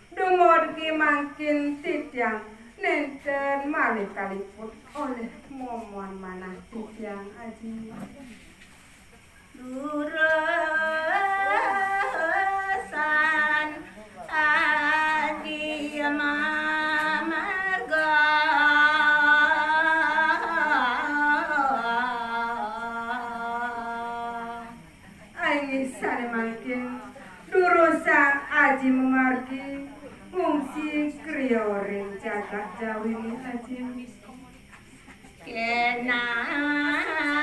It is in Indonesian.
Dumurgi makin tidang nenten malih kaliput oleh momon manah tidang aji Durusan adi marga Aingisane makin durusan aji memargi fungsi krioring jagat jawini aji kenang